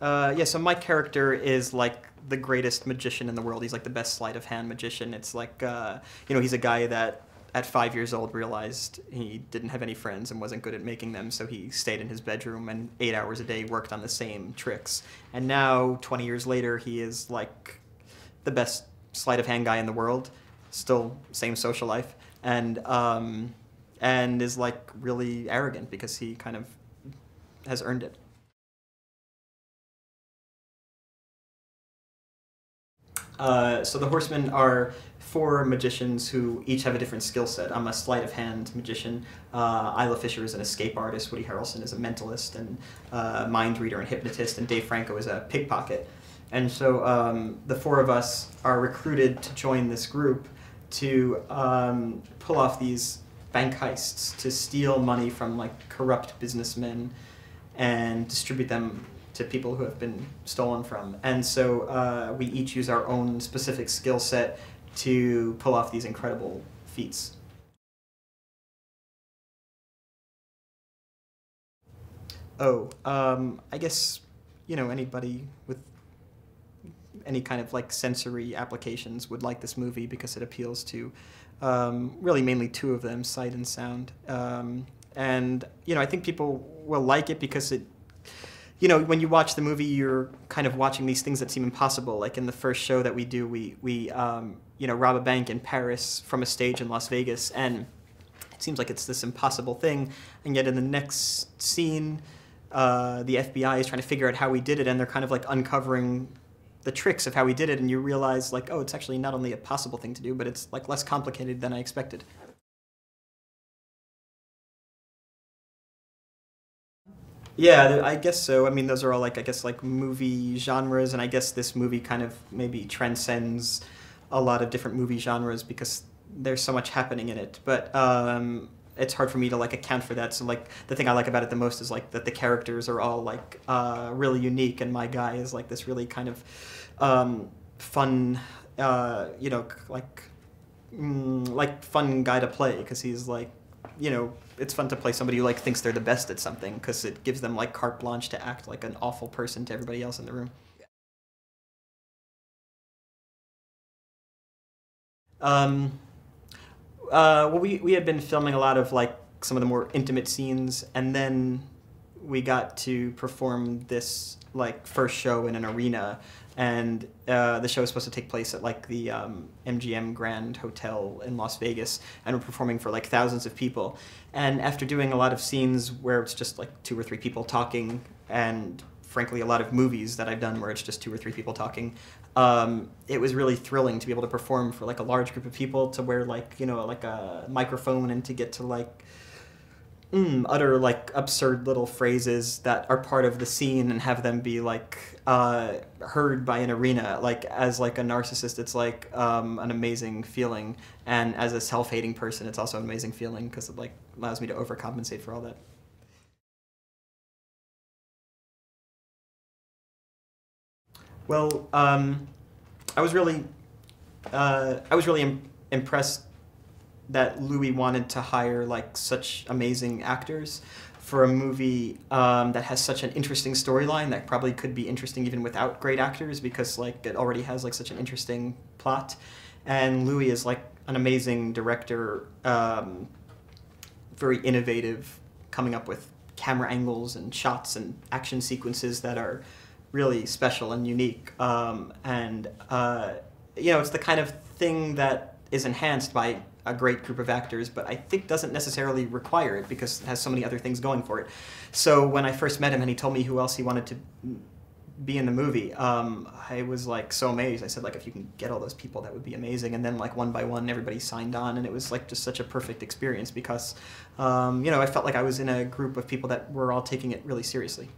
Yeah, so my character is like the greatest magician in the world. He's like the best sleight of hand magician. It's like, he's a guy that at 5 years old realized he didn't have any friends and wasn't good at making them, so he stayed in his bedroom and 8 hours a day worked on the same tricks. And now, 20 years later, he is like the best sleight of hand guy in the world. Still same social life, and is like really arrogant because he kind of has earned it. So the Horsemen are four magicians who each have a different skill set. I'm a sleight of hand magician. Isla Fisher is an escape artist. Woody Harrelson is a mentalist and mind reader and hypnotist, and Dave Franco is a pickpocket. And so the four of us are recruited to join this group to pull off these bank heists, to steal money from like corrupt businessmen and distribute them to people who have been stolen from. And so we each use our own specific skill set to pull off these incredible feats. Oh, I guess, anybody with any kind of like sensory applications would like this movie because it appeals to really mainly two of them, sight and sound. And I think people will like it because it, when you watch the movie, you're kind of watching these things that seem impossible. Like in the first show that we do, we rob a bank in Paris from a stage in Las Vegas, and it seems like it's this impossible thing, and yet in the next scene, the FBI is trying to figure out how we did it, and they're kind of like uncovering the tricks of how we did it, and you realize like, oh, it's actually not only a possible thing to do, but it's like less complicated than I expected. Yeah, I guess so. I mean, those are all like, I guess, like movie genres, and I guess this movie kind of maybe transcends a lot of different movie genres because there's so much happening in it. But it's hard for me to like account for that. So like the thing I like about it the most is like that the characters are all like really unique, and my guy is like this really kind of fun, like fun guy to play because he's like, it's fun to play somebody who like thinks they're the best at something because it gives them like carte blanche to act like an awful person to everybody else in the room. Um, well, we had been filming a lot of like some of the more intimate scenes, and then we got to perform this like first show in an arena, and the show was supposed to take place at like the MGM Grand Hotel in Las Vegas, and we're performing for like thousands of people. And after doing a lot of scenes where it's just like 2 or 3 people talking, and frankly a lot of movies that I've done where it's just 2 or 3 people talking, it was really thrilling to be able to perform for like a large group of people, to wear like like a microphone and to get to like utter like absurd little phrases that are part of the scene and have them be like heard by an arena. Like as like a narcissist, it's like an amazing feeling, and as a self-hating person, it's also an amazing feeling because it like allows me to overcompensate for all that. Well, I was really, impressed that Louis wanted to hire like such amazing actors for a movie that has such an interesting storyline that probably could be interesting even without great actors, because like it already has like such an interesting plot. And Louis is like an amazing director, very innovative, coming up with camera angles and shots and action sequences that are really special and unique. It's the kind of thing that is enhanced by a great group of actors, but I think doesn't necessarily require it because it has so many other things going for it. So when I first met him and he told me who else he wanted to be in the movie, I was like so amazed. I said, like, if you can get all those people, that would be amazing. And then like one by one, everybody signed on, and it was like just such a perfect experience because, I felt like I was in a group of people that were all taking it really seriously.